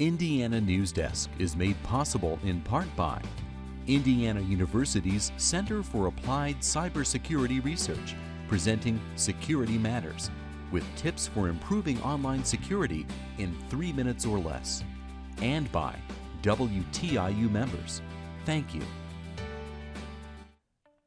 Indiana Newsdesk is made possible in part by Indiana University's Center for Applied Cybersecurity Research, presenting Security Matters, with tips for improving online security in 3 minutes or less. And by WTIU members. Thank you.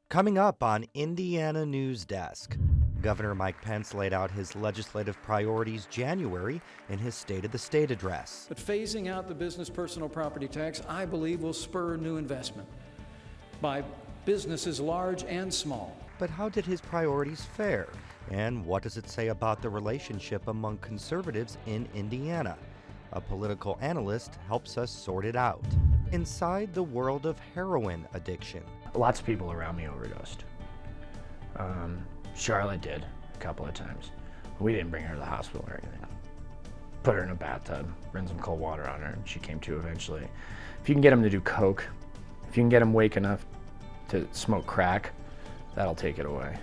Coming up on Indiana Newsdesk, Governor Mike Pence laid out his legislative priorities January in his State of the State address. But phasing out the business personal property tax, I believe, will spur new investment by businesses large and small. But how did his priorities fare? And what does it say about the relationship among conservatives in Indiana? A political analyst helps us sort it out. Inside the world of heroin addiction. Lots of people around me overdosed. Charlotte did a couple of times. We didn't bring her to the hospital or anything. Put her in a bathtub, rinse some cold water on her, and she came to eventually. If you can get them to do coke, if you can get them awake enough to smoke crack, that'll take it away.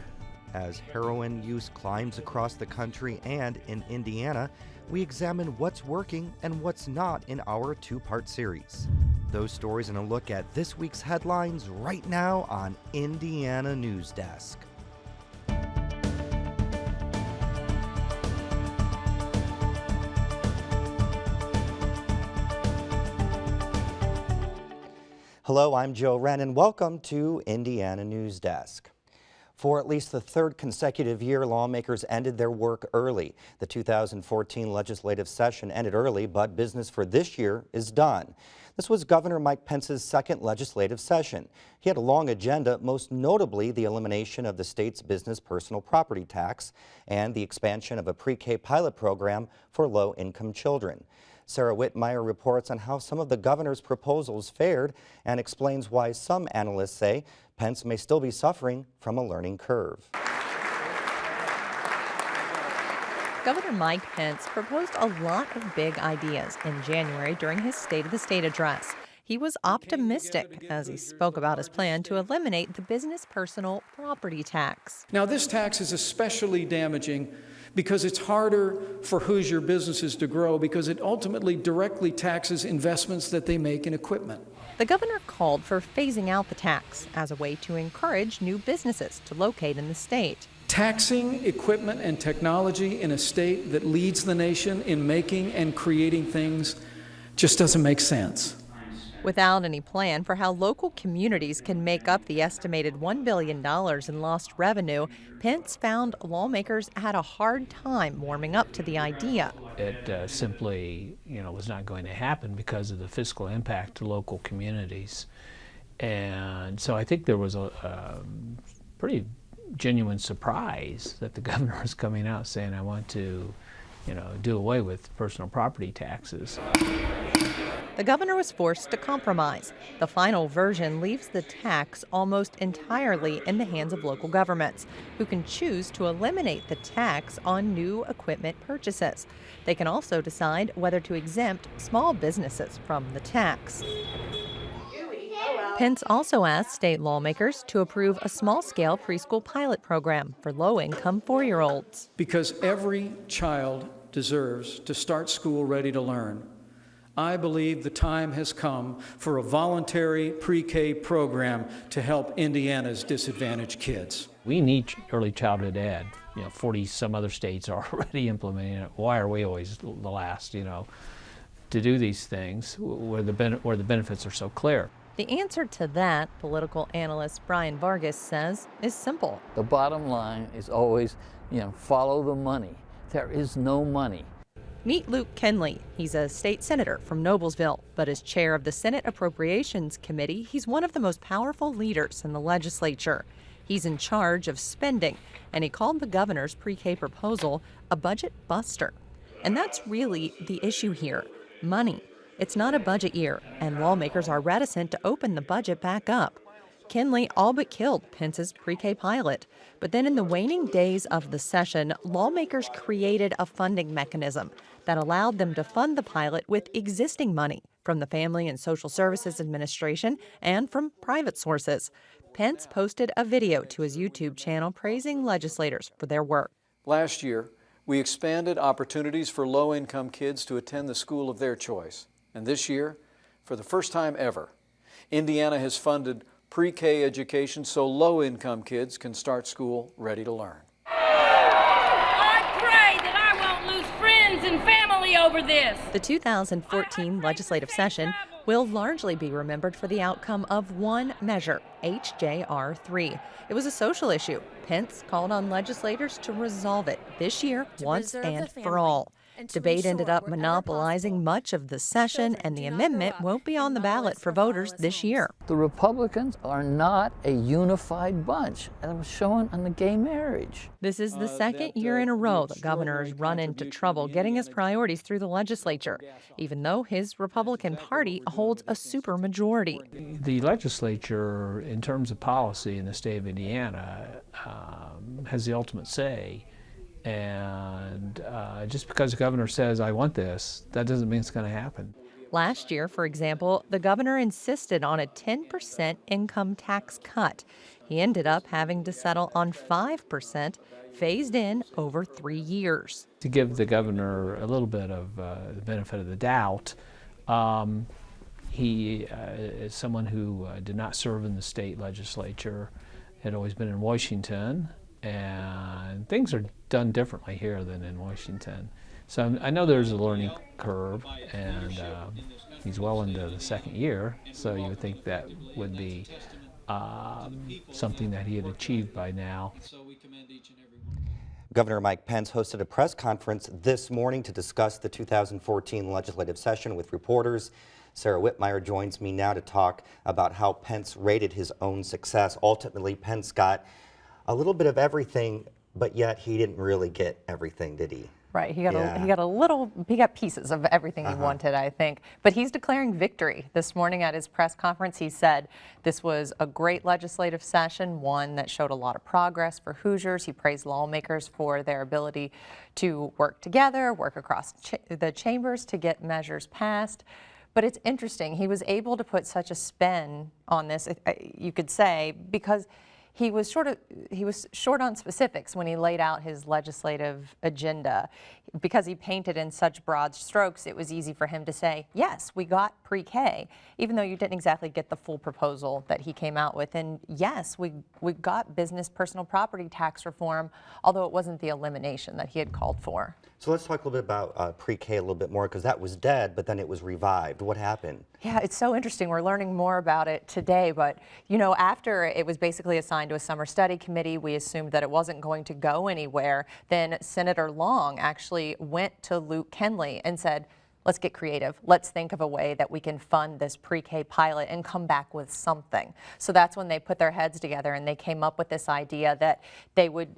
As heroin use climbs across the country and in Indiana, we examine what's working and what's not in our two-part series. Those stories and a look at this week's headlines right now on Indiana Newsdesk. Hello, I'm Joe Wren, and welcome to Indiana Newsdesk. For at least the third consecutive year, lawmakers ended their work early. The 2014 legislative session ended early, but business for this year is done. This was Governor Mike Pence's second legislative session. He had a long agenda, most notably the elimination of the state's business personal property tax and the expansion of a pre-K pilot program for low-income children. Sarah Whitmire reports on how some of the governor's proposals fared and explains why some analysts say Pence may still be suffering from a learning curve. Governor Mike Pence proposed a lot of big ideas in January during his State of the State address. He was optimistic as he spoke about his plan to eliminate the business personal property tax. Now, this tax is especially damaging because it's harder for Hoosier businesses to grow because it ultimately directly taxes investments that they make in equipment. The governor called for phasing out the tax as a way to encourage new businesses to locate in the state. Taxing equipment and technology in a state that leads the nation in making and creating things just doesn't make sense. Without any plan for how local communities can make up the estimated $1 billion in lost revenue, Pence found lawmakers had a hard time warming up to the idea. It simply, was not going to happen because of the fiscal impact to local communities. And so I think there was a pretty genuine surprise that the governor was coming out saying, I want to, do away with personal property taxes. The governor was forced to compromise. The final version leaves the tax almost entirely in the hands of local governments, who can choose to eliminate the tax on new equipment purchases. They can also decide whether to exempt small businesses from the tax. Pence also asked state lawmakers to approve a small-scale preschool pilot program for low-income 4-year-olds. Because every child deserves to start school ready to learn, I believe the time has come for a voluntary pre-K program to help Indiana's disadvantaged kids. We need early childhood ed. 40 some other states are already implementing it. Why are we always the last, to do these things where the benefits are so clear? The answer to that, political analyst Brian Vargas says, is simple. The bottom line is always, follow the money. There is no money. Meet Luke Kenley. He's a state senator from Noblesville, but as chair of the Senate Appropriations Committee, he's one of the most powerful leaders in the legislature. He's in charge of spending, and he called the governor's pre-K proposal a budget buster. And that's really the issue here, money. It's not a budget year, and lawmakers are reticent to open the budget back up. Kenley all but killed Pence's pre-K pilot. But then in the waning days of the session, lawmakers created a funding mechanism that allowed them to fund the pilot with existing money from the Family and Social Services Administration and from private sources. Pence posted a video to his YouTube channel praising legislators for their work. Last year, we expanded opportunities for low-income kids to attend the school of their choice. And this year, for the first time ever, Indiana has funded pre-K education so low-income kids can start school ready to learn. I pray that I won't lose friends and family over this. The 2014 legislative session will largely be remembered for the outcome of one measure, HJR 3. It was a social issue. Pence called on legislators to resolve it this year, once and for all. Debate ended up monopolizing much of the session, and the amendment won't be on the ballot for voters this year. The Republicans are not a unified bunch, and it was shown on the gay marriage. This is the second year in a row the governor has run into trouble getting his priorities through the legislature, even though his Republican Party holds a supermajority. The legislature, in terms of policy in the state of Indiana, has the ultimate say. And just because the governor says, I want this, that doesn't mean it's going to happen. Last year, for example, the governor insisted on a 10% income tax cut. He ended up having to settle on 5%, phased in over 3 years. To give the governor a little bit of the benefit of the doubt, he is someone who did not serve in the state legislature, had always been in Washington, and things are done differently here than in Washington. So I know there's a learning curve, and he's well into the second year, so you would think that would be something that he had achieved by now. Governor Mike Pence hosted a press conference this morning to discuss the 2014 legislative session with reporters. Sarah Whitmire joins me now to talk about how Pence rated his own success. Ultimately, Pence got a little bit of everything, but yet he didn't really get everything, did he? Right, he got pieces of everything he wanted, I think. But he's declaring victory. This morning at his press conference, he said this was a great legislative session, one that showed a lot of progress for Hoosiers. He praised lawmakers for their ability to work together, work across the chambers to get measures passed. But it's interesting, he was able to put such a spin on this, you could say, because he was short on specifics when he laid out his legislative agenda. Because he painted in such broad strokes, it was easy for him to say, yes, we got pre-K, even though you didn't exactly get the full proposal that he came out with. And yes, we got business personal property tax reform, although it wasn't the elimination that he had called for. So let's talk a little bit about pre-K a little bit more, because that was dead, but then it was revived. What happened? Yeah, it's so interesting. We're learning more about it today, but you know, after it was basically assigned to a summer study committee, we assumed that it wasn't going to go anywhere. Then Senator Long actually went to Luke Kenley and said, let's get creative. Let's think of a way that we can fund this pre-K pilot and come back with something. So that's when they put their heads together and they came up with this idea that they would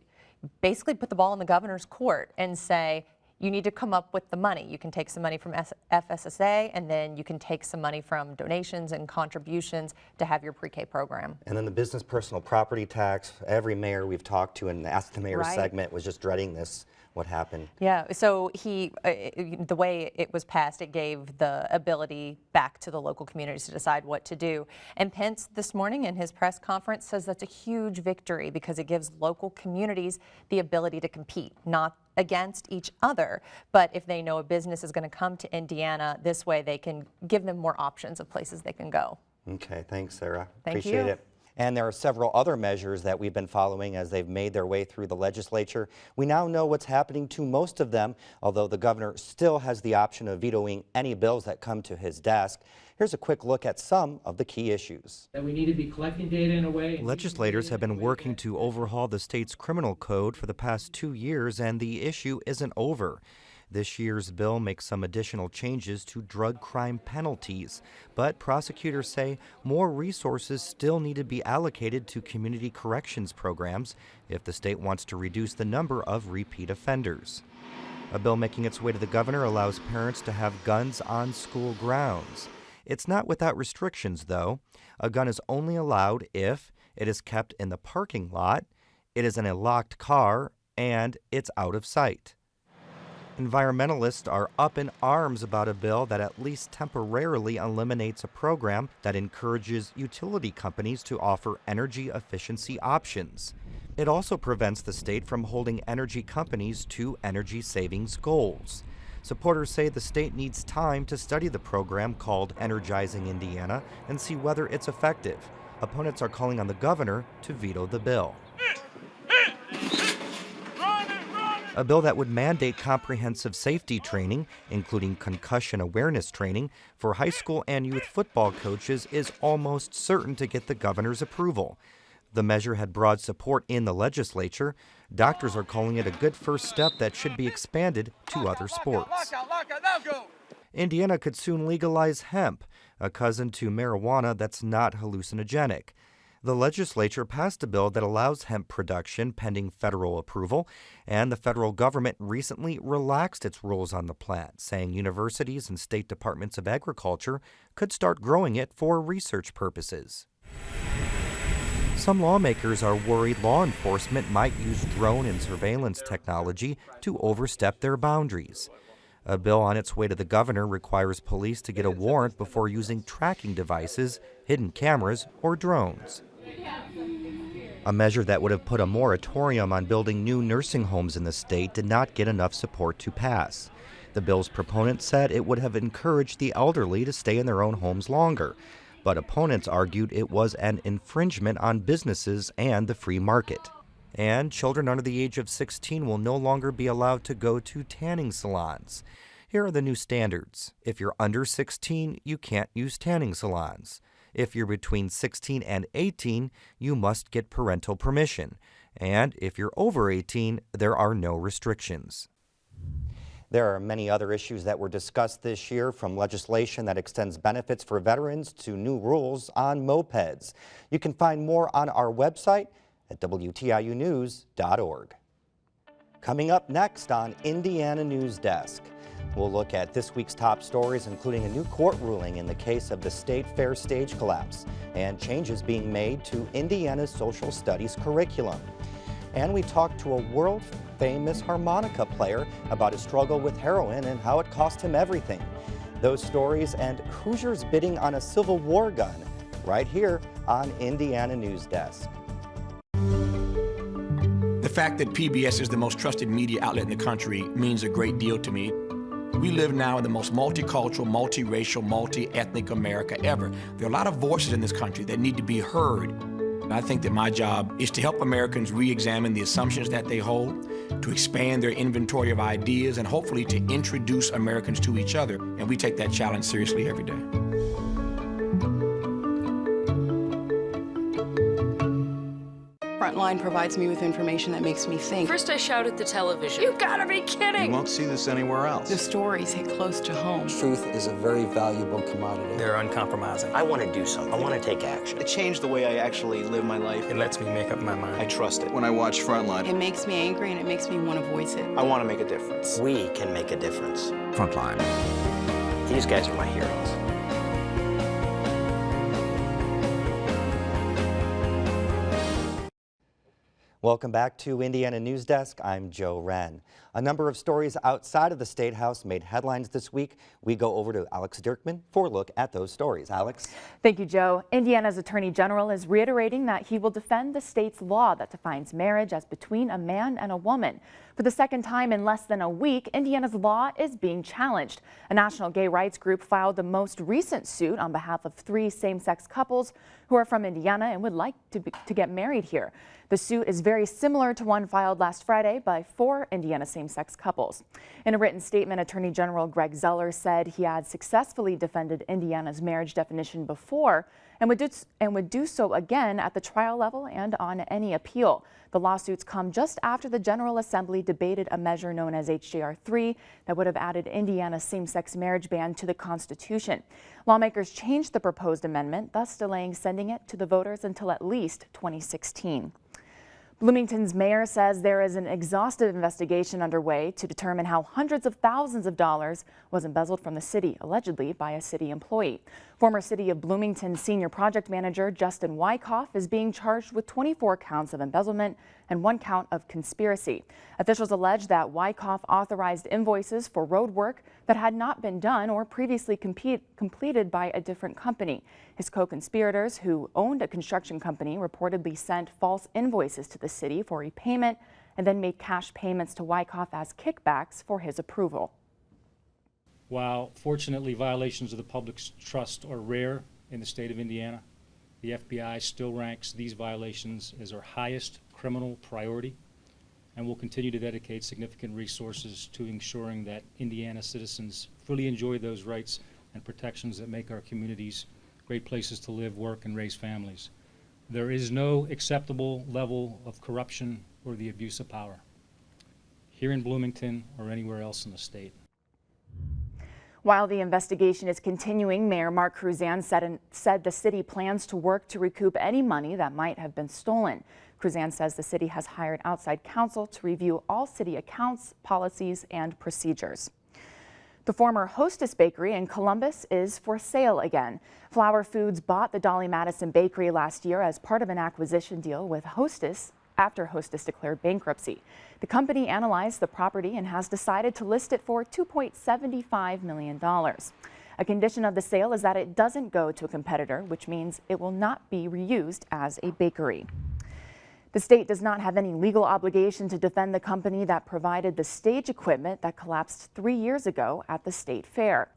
basically put the ball in the governor's court and say, you need to come up with the money. You can take some money from FSSA, and then you can take some money from donations and contributions to have your pre-K program. And then the business personal property tax, every mayor we've talked to in the Ask the Mayor segment was just dreading this. What happened? Yeah, so the way it was passed, it gave the ability back to the local communities to decide what to do. And Pence this morning in his press conference says that's a huge victory because it gives local communities the ability to compete, not against each other, but if they know a business is going to come to Indiana, this way they can give them more options of places they can go. Okay, thanks, Sarah. Thank you. Appreciate it. And there are several other measures that we've been following as they've made their way through the legislature. We now know what's happening to most of them, although the governor still has the option of vetoing any bills that come to his desk. Here's a quick look at some of the key issues. That we need to be collecting data in a way. Legislators have been working to overhaul the state's criminal code for the past 2 years, and the issue isn't over. This year's bill makes some additional changes to drug crime penalties, but prosecutors say more resources still need to be allocated to community corrections programs if the state wants to reduce the number of repeat offenders. A bill making its way to the governor allows parents to have guns on school grounds. It's not without restrictions, though. A gun is only allowed if it is kept in the parking lot, it is in a locked car, and it's out of sight. Environmentalists are up in arms about a bill that at least temporarily eliminates a program that encourages utility companies to offer energy efficiency options. It also prevents the state from holding energy companies to energy savings goals. Supporters say the state needs time to study the program called Energizing Indiana and see whether it's effective. Opponents are calling on the governor to veto the bill. A bill that would mandate comprehensive safety training, including concussion awareness training, for high school and youth football coaches is almost certain to get the governor's approval. The measure had broad support in the legislature. Doctors are calling it a good first step that should be expanded to other sports. Indiana could soon legalize hemp, a cousin to marijuana that's not hallucinogenic. The legislature passed a bill that allows hemp production pending federal approval, and the federal government recently relaxed its rules on the plant, saying universities and state departments of agriculture could start growing it for research purposes. Some lawmakers are worried law enforcement might use drone and surveillance technology to overstep their boundaries. A bill on its way to the governor requires police to get a warrant before using tracking devices, hidden cameras, or drones. A measure that would have put a moratorium on building new nursing homes in the state did not get enough support to pass. The bill's proponents said it would have encouraged the elderly to stay in their own homes longer, but opponents argued it was an infringement on businesses and the free market. And children under the age of 16 will no longer be allowed to go to tanning salons. Here are the new standards. If you're under 16, you can't use tanning salons. If you're between 16 and 18, you must get parental permission. And if you're over 18, there are no restrictions. There are many other issues that were discussed this year, from legislation that extends benefits for veterans to new rules on mopeds. You can find more on our website at WTIUnews.org. Coming up next on Indiana Newsdesk, we'll look at this week's top stories, including a new court ruling in the case of the State Fair stage collapse and changes being made to Indiana's social studies curriculum. And we talk to a world-famous harmonica player about his struggle with heroin and how it cost him everything. Those stories and Hoosiers bidding on a Civil War gun right here on Indiana Newsdesk. The fact that PBS is the most trusted media outlet in the country means a great deal to me. We live now in the most multicultural, multiracial, multi-ethnic America ever. There are a lot of voices in this country that need to be heard. I think that my job is to help Americans re-examine the assumptions that they hold, to expand their inventory of ideas, and hopefully to introduce Americans to each other. And we take that challenge seriously every day. Frontline provides me with information that makes me think. First I shout at the television. You gotta be kidding! You won't see this anywhere else. The stories hit close to home. Truth is a very valuable commodity. They're uncompromising. I want to do something. I want to take action. It changed the way I actually live my life. It lets me make up my mind. I trust it. When I watch Frontline, it makes me angry and it makes me want to voice it. I want to make a difference. We can make a difference. Frontline. These guys are my heroes. Welcome back to Indiana Newsdesk. I'm Joe Wren. A number of stories outside of the State House made headlines this week. We go over to Alex Dirkman for a look at those stories. Alex? Thank you, Joe. Indiana's Attorney General is reiterating that he will defend the state's law that defines marriage as between a man and a woman. For the second time in less than a week, Indiana's law is being challenged. A national gay rights group filed the most recent suit on behalf of 3 same-sex couples who are from Indiana and would like to get married here. The suit is very similar to one filed last Friday by 4 Indiana same-sex couples. In a written statement, Attorney General Greg Zeller said he had successfully defended Indiana's marriage definition before and would do so again at the trial level and on any appeal. The lawsuits come just after the General Assembly debated a measure known as HJR 3 that would have added Indiana's same-sex marriage ban to the Constitution. Lawmakers changed the proposed amendment, thus delaying sending it to the voters until at least 2016. Bloomington's mayor says there is an exhaustive investigation underway to determine how hundreds of thousands of dollars was embezzled from the city, allegedly by a city employee. Former City of Bloomington senior project manager Justin Wyckoff is being charged with 24 counts of embezzlement and 1 count of conspiracy. Officials allege that Wyckoff authorized invoices for road work that had not been done or previously completed by a different company. His co-conspirators, who owned a construction company, reportedly sent false invoices to the city for repayment and then made cash payments to Wyckoff as kickbacks for his approval. While fortunately violations of the public's trust are rare in the state of Indiana, the FBI still ranks these violations as our highest criminal priority and will continue to dedicate significant resources to ensuring that Indiana citizens fully enjoy those rights and protections that make our communities great places to live, work, and raise families. There is no acceptable level of corruption or the abuse of power here in Bloomington or anywhere else in the state. While the investigation is continuing, Mayor Mark Cruzan said the city plans to work to recoup any money that might have been stolen. Cruzan says the city has hired outside counsel to review all city accounts, policies, and procedures. The former Hostess Bakery in Columbus is for sale again. Flower Foods bought the Dolly Madison Bakery last year as part of an acquisition deal with Hostess after Hostess declared bankruptcy. The company analyzed the property and has decided to list it for $2.75 million. A condition of the sale is that it doesn't go to a competitor, which means it will not be reused as a bakery. The state does not have any legal obligation to defend the company that provided the stage equipment that collapsed 3 years ago at the state fair.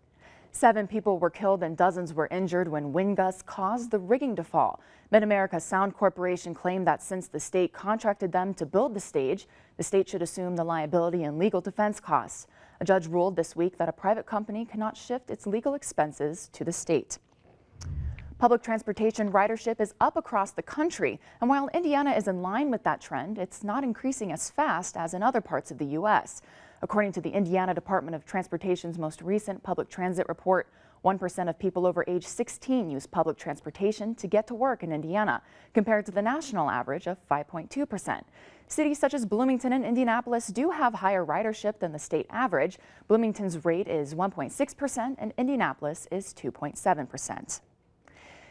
7 people were killed and dozens were injured when wind gusts caused the rigging to fall. Mid-America Sound Corporation claimed that since the state contracted them to build the stage, the state should assume the liability and legal defense costs. A judge ruled this week that a private company cannot shift its legal expenses to the state. Public transportation ridership is up across the country, and while Indiana is in line with that trend, it's not increasing as fast as in other parts of the U.S. According to the Indiana Department of Transportation's most recent public transit report, 1% of people over age 16 use public transportation to get to work in Indiana, compared to the national average of 5.2%. Cities such as Bloomington and Indianapolis do have higher ridership than the state average. Bloomington's rate is 1.6% and Indianapolis is 2.7%.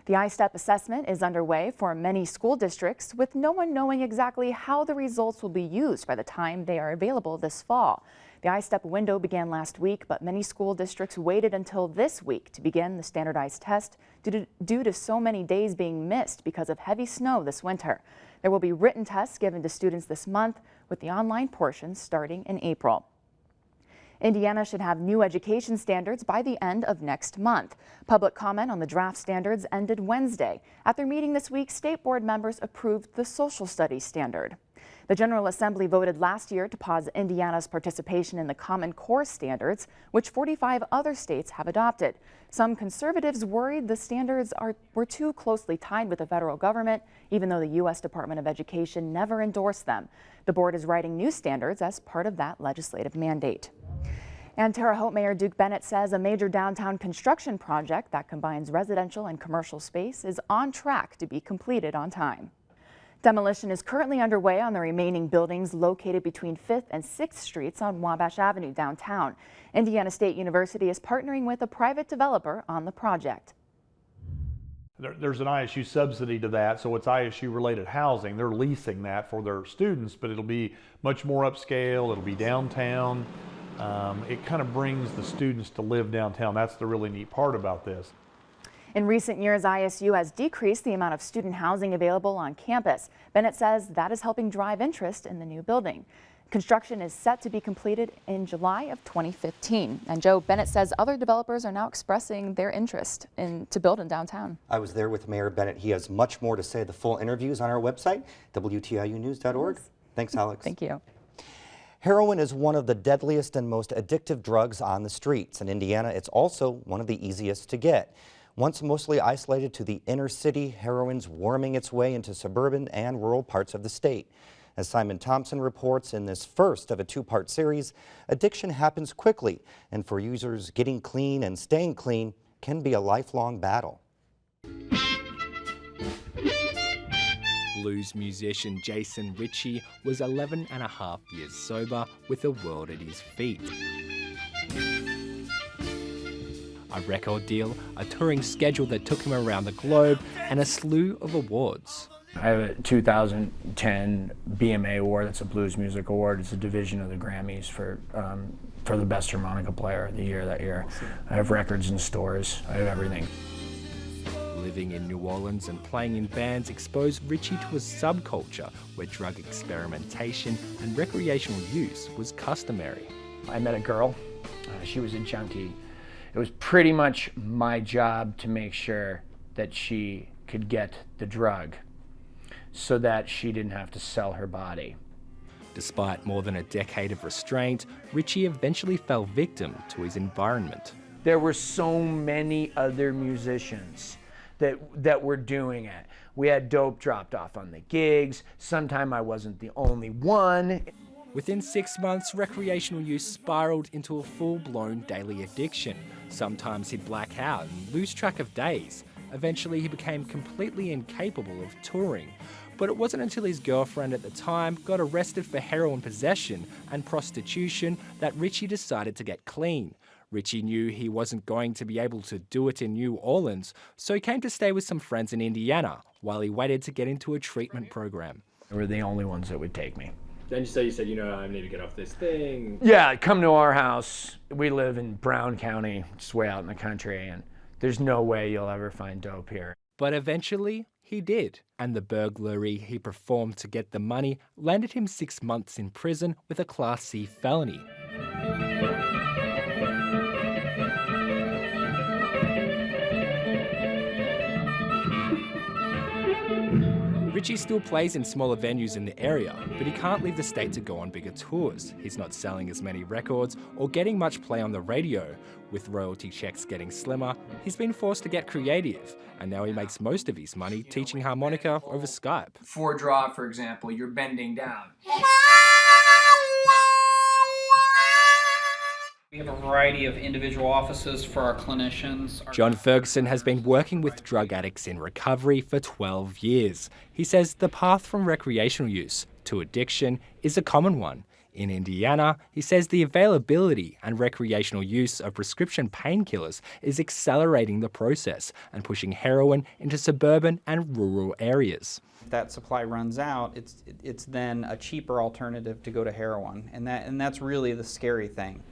The I-STEP assessment is underway for many school districts, with no one knowing exactly how the results will be used by the time they are available this fall. The I-STEP window began last week, but many school districts waited until this week to begin the standardized test due to so many days being missed because of heavy snow this winter. There will be written tests given to students this month, with the online portion starting in April. Indiana should have new education standards by the end of next month. Public comment on the draft standards ended Wednesday. At their meeting this week, state board members approved the social studies standard. The General Assembly voted last year to pause Indiana's participation in the Common Core standards, which 45 other states have adopted. Some conservatives worried the standards were too closely tied with the federal government, even though the U.S. Department of Education never endorsed them. The board is writing new standards as part of that legislative mandate. And Terre Haute Mayor Duke Bennett says a major downtown construction project that combines residential and commercial space is on track to be completed on time. Demolition is currently underway on the remaining buildings located between 5th and 6th Streets on Wabash Avenue downtown. Indiana State University is partnering with a private developer on the project. There's an ISU subsidy to that, so it's ISU-related housing. They're leasing that for their students, but it'll be much more upscale. It'll be downtown. It kind of brings the students to live downtown. That's the really neat part about this. In recent years, ISU has decreased the amount of student housing available on campus. Bennett says that is helping drive interest in the new building. Construction is set to be completed in July of 2015. And Joe, Bennett says other developers are now expressing their interest to build in downtown. I was there with Mayor Bennett. He has much more to say. The full interview is on our website, WTIUnews.org. Yes. Thanks, Alex. Thank you. Heroin is one of the deadliest and most addictive drugs on the streets. In Indiana, it's also one of the easiest to get. Once mostly isolated to the inner city, heroin's worming its way into suburban and rural parts of the state. As Simon Thompson reports in this first of a two-part series, addiction happens quickly, and for users, getting clean and staying clean can be a lifelong battle. Blues musician Jason Ritchie was 11 and a half years sober with the world at his feet. A record deal, a touring schedule that took him around the globe, and a slew of awards. I have a 2010 BMA award. That's a Blues Music Award. It's a division of the Grammys for the best harmonica player of the year that year. I have records in stores. I have everything. Living in New Orleans and playing in bands exposed Ritchie to a subculture where drug experimentation and recreational use was customary. I met a girl. She was a junkie. It was pretty much my job to make sure that she could get the drug so that she didn't have to sell her body. Despite more than a decade of restraint, Richie eventually fell victim to his environment. There were so many other musicians that were doing it. We had dope dropped off on the gigs. Sometime I wasn't the only one. Within 6 months, recreational use spiraled into a full-blown daily addiction. Sometimes he'd black out and lose track of days. Eventually, he became completely incapable of touring. But it wasn't until his girlfriend at the time got arrested for heroin possession and prostitution that Richie decided to get clean. Richie knew he wasn't going to be able to do it in New Orleans, so he came to stay with some friends in Indiana while he waited to get into a treatment program. They were the only ones that would take me. Then you said, I need to get off this thing. Yeah, come to our house. We live in Brown County, just way out in the country, and there's no way you'll ever find dope here. But eventually, he did. And the burglary he performed to get the money landed him 6 months in prison with a Class C felony. Richie still plays in smaller venues in the area, but he can't leave the state to go on bigger tours. He's not selling as many records or getting much play on the radio. With royalty checks getting slimmer, he's been forced to get creative, and now he makes most of his money teaching harmonica over Skype. For a draw, for example, you're bending down. We have a variety of individual offices for our clinicians. John Ferguson has been working with drug addicts in recovery for 12 years. He says the path from recreational use to addiction is a common one. In Indiana, he says the availability and recreational use of prescription painkillers is accelerating the process and pushing heroin into suburban and rural areas. If that supply runs out, it's then a cheaper alternative to go to heroin, and that's really the scary thing.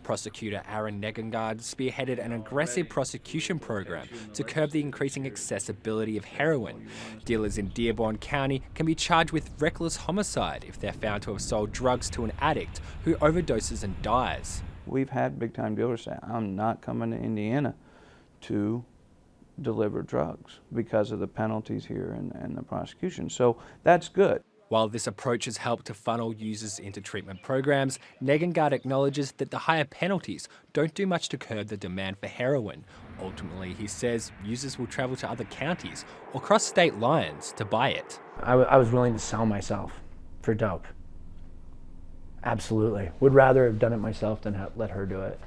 Prosecutor Aaron Negengard spearheaded an aggressive prosecution program to curb the increasing accessibility of heroin. Dealers in Dearborn County can be charged with reckless homicide if they're found to have sold drugs to an addict who overdoses and dies. We've had big-time dealers say, I'm not coming to Indiana to deliver drugs because of the penalties here and the prosecution. So that's good. While this approach has helped to funnel users into treatment programs, Negengard acknowledges that the higher penalties don't do much to curb the demand for heroin. Ultimately, he says users will travel to other counties or cross state lines to buy it. I was willing to sell myself for dope. Absolutely. Would rather have done it myself than let her do it.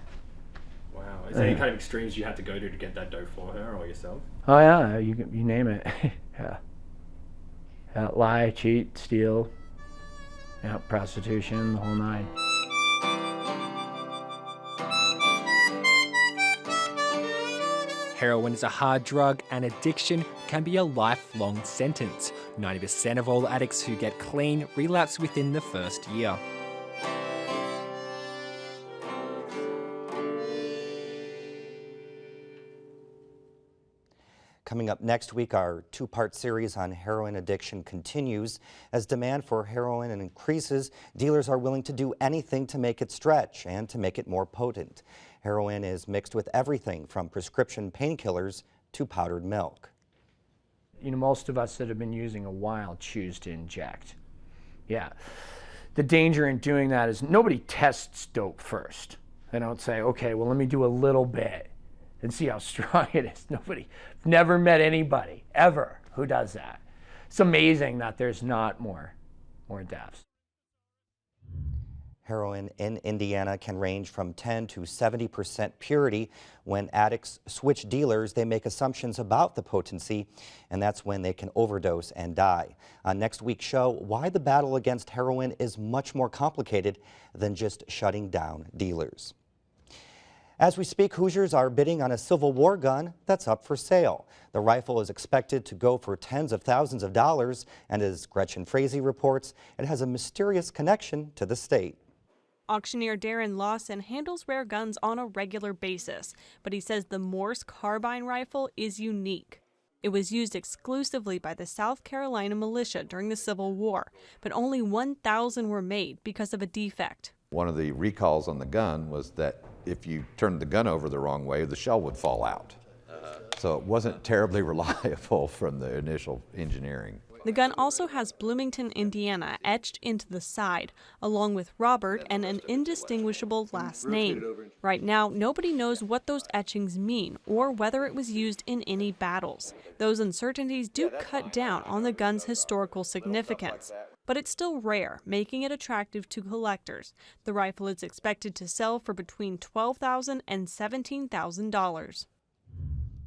Wow. Is there any kind of extremes you had to go to get that dope for her or yourself? Oh yeah, you name it. Yeah. Lie, cheat, steal, prostitution, the whole nine. Heroin is a hard drug and addiction can be a lifelong sentence. 90% of all addicts who get clean relapse within the first year. Coming up next week, our two-part series on heroin addiction continues. As demand for heroin increases, dealers are willing to do anything to make it stretch and to make it more potent. Heroin is mixed with everything from prescription painkillers to powdered milk. Most of us that have been using a while choose to inject. Yeah. The danger in doing that is nobody tests dope first. They don't say, okay, well, let me do a little bit and see how strong it is. Never met anybody, ever, who does that. It's amazing that there's not more deaths. Heroin in Indiana can range from 10 to 70% purity. When addicts switch dealers, they make assumptions about the potency, and that's when they can overdose and die. On next week's show, why the battle against heroin is much more complicated than just shutting down dealers. As we speak, Hoosiers are bidding on a Civil War gun that's up for sale. The rifle is expected to go for tens of thousands of dollars, and as Gretchen Frazee reports, it has a mysterious connection to the state. Auctioneer Darren Lawson handles rare guns on a regular basis, but he says the Morse carbine rifle is unique. It was used exclusively by the South Carolina militia during the Civil War, but only 1,000 were made because of a defect. One of the recalls on the gun was that if you turned the gun over the wrong way, the shell would fall out. So it wasn't terribly reliable from the initial engineering. The gun also has Bloomington, Indiana etched into the side, along with Robert and an indistinguishable last name. Right now, nobody knows what those etchings mean or whether it was used in any battles. Those uncertainties do cut down on the gun's historical significance. But it's still rare, making it attractive to collectors. The rifle is expected to sell for between $12,000 and $17,000.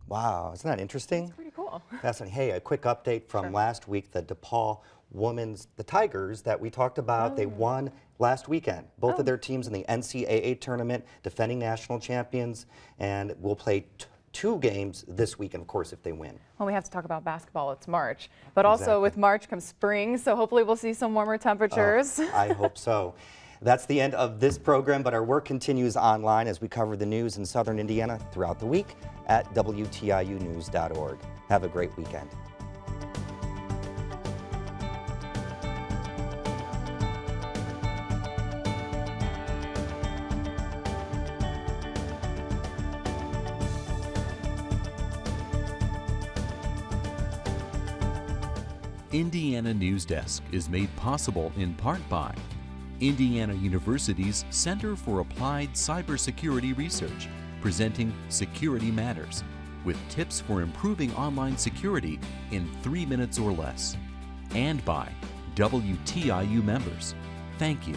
Wow, isn't that interesting? That's pretty cool. Fascinating. Hey, a quick update from last week. The DePaul the Tigers that we talked about, they won last weekend. Both of their teams in the NCAA tournament, defending national champions, and will play 2 games this week, and of course, if they win. Well, we have to talk about basketball. It's March. But also with March comes spring, so hopefully we'll see some warmer temperatures. I hope so. That's the end of this program, but our work continues online as we cover the news in southern Indiana throughout the week at WTIUnews.org. Have a great weekend. Indiana Newsdesk is made possible in part by Indiana University's Center for Applied Cybersecurity Research, presenting Security Matters, with tips for improving online security in 3 minutes or less. And by WTIU members. Thank you.